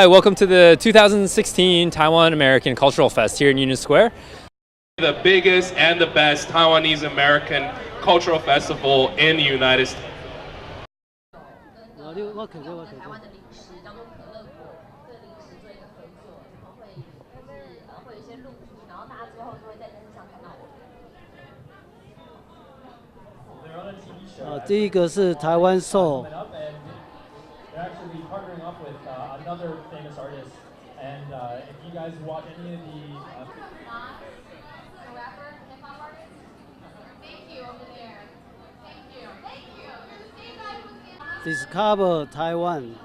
Hi, welcome to the 2016 Taiwan American Cultural Fest here in Union Square. The biggest and the best Taiwanese American cultural festival in the United States.第一个是台湾寿。 They're actually partnering up with another famous artist, and if you guys watch any of the Discover Taiwan.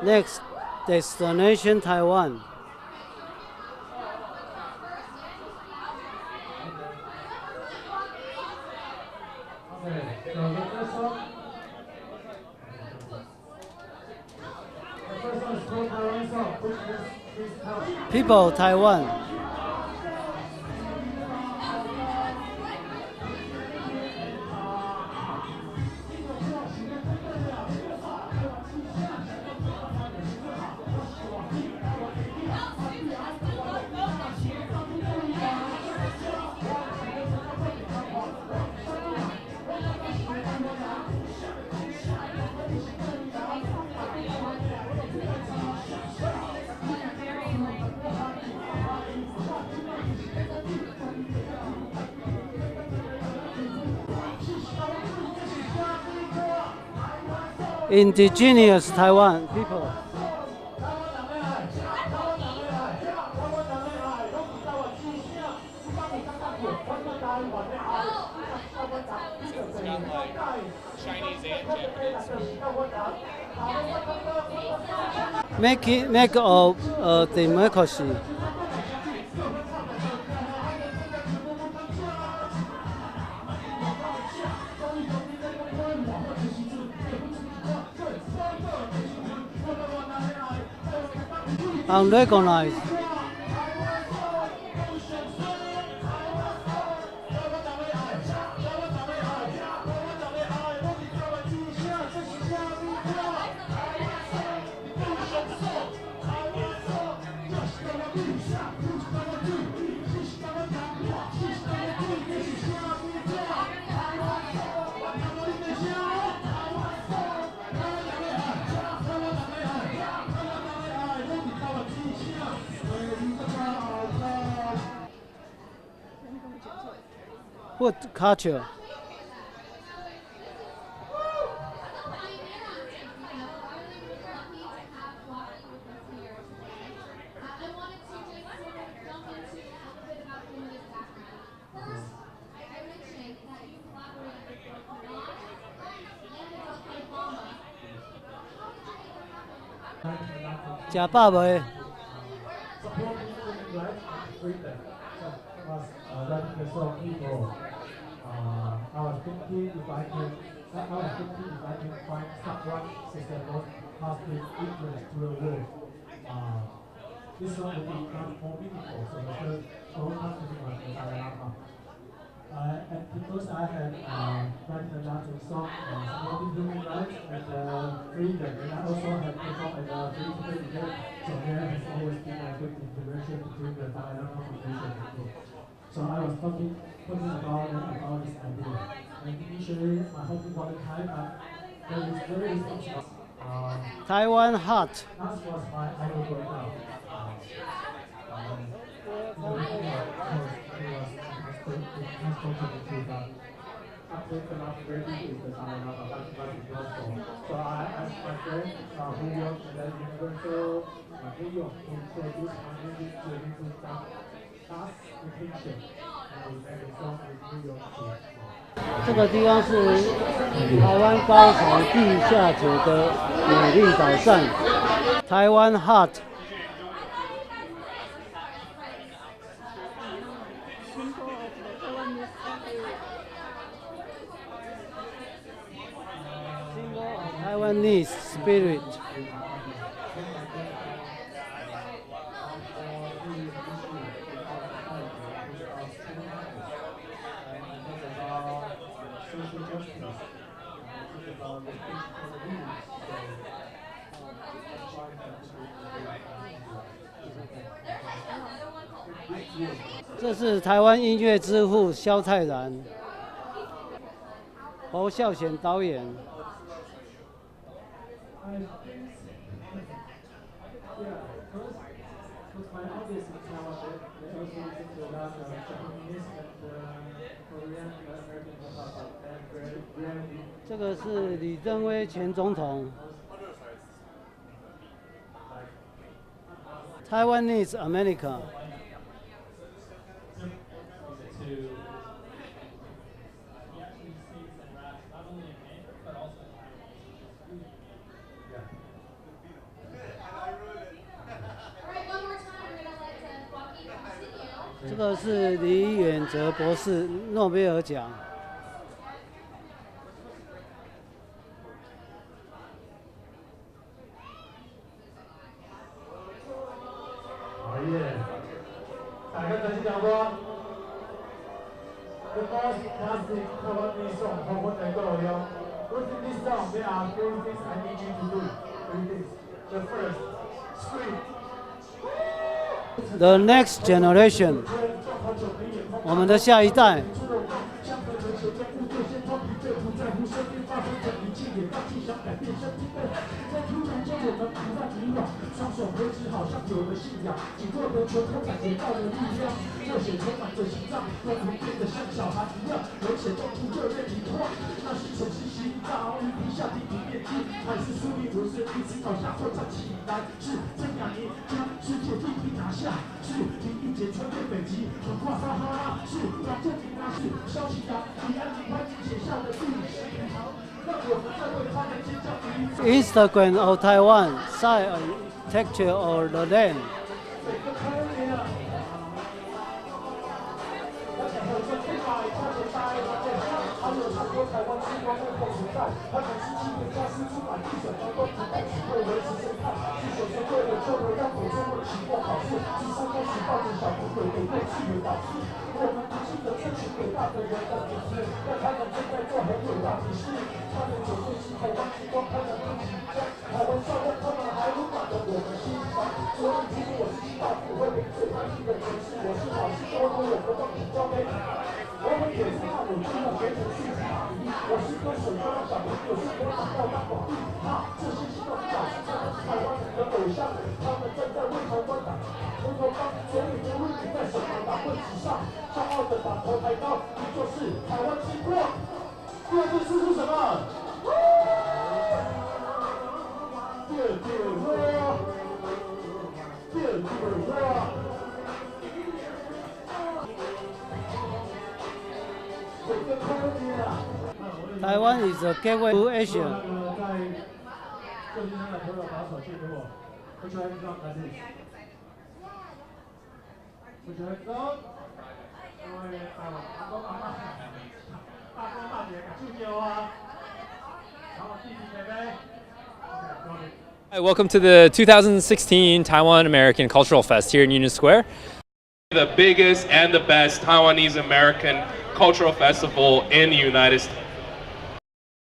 Next, Destination Taiwan. People Taiwan. Indigenous Taiwan people. Make a democracy. Unrecognized. Food culture. Chả ba bơi. I was thinking if I can find someone who's the most positive influence to the world. This song will be much more meaningful. So the first whole country was the Taiwan. And because I had written a lot of songs supporting human rights and freedom, and I also had performed at a political event, so there has always been a good interaction between the Taiwan population and me. So I was talking about this idea. And initially, my whole people wanted Thai, but there is very responsible. Taiwan Heart. That was my idol growing up. So I asked my friend who works at Universal New York to produce my music to class depiction. And we made a song with New York too. 这个地方是台湾高潮地下铁的美丽岛站，台湾 Heart。Taiwanese spirit. 这是台湾音乐之父萧泰然、侯孝贤导演。这个是李登辉前总统。Taiwanese America。这个是李远哲博士诺贝尔奖。大家再次讲说 ，The most classic Taiwanese song from what I know, yo. Within this song, there are 3 things I need you to do. 3 things. The first, scream. The next generation， 我们的下一代。双手挥之，好像有了信仰，紧握的拳头感觉到了力量，热血充满着心脏，让我们变得像小孩一样，而且中途热泪盈眶。那是城市心脏，雨滴下地平面积，还是苏黎文是彼此倒下或站起来？是这样你将世界地平拿下，是第一节穿越北极，横跨撒哈拉，是让证明那是消息党彼岸你快进写下的历史银行。Instagram of Taiwan, side architecture or the land. 台湾 is a gateway to Asia. Hi, welcome to the 2016 Taiwan American Cultural Fest here in Union Square. The biggest and the best Taiwanese American cultural festival in the United States.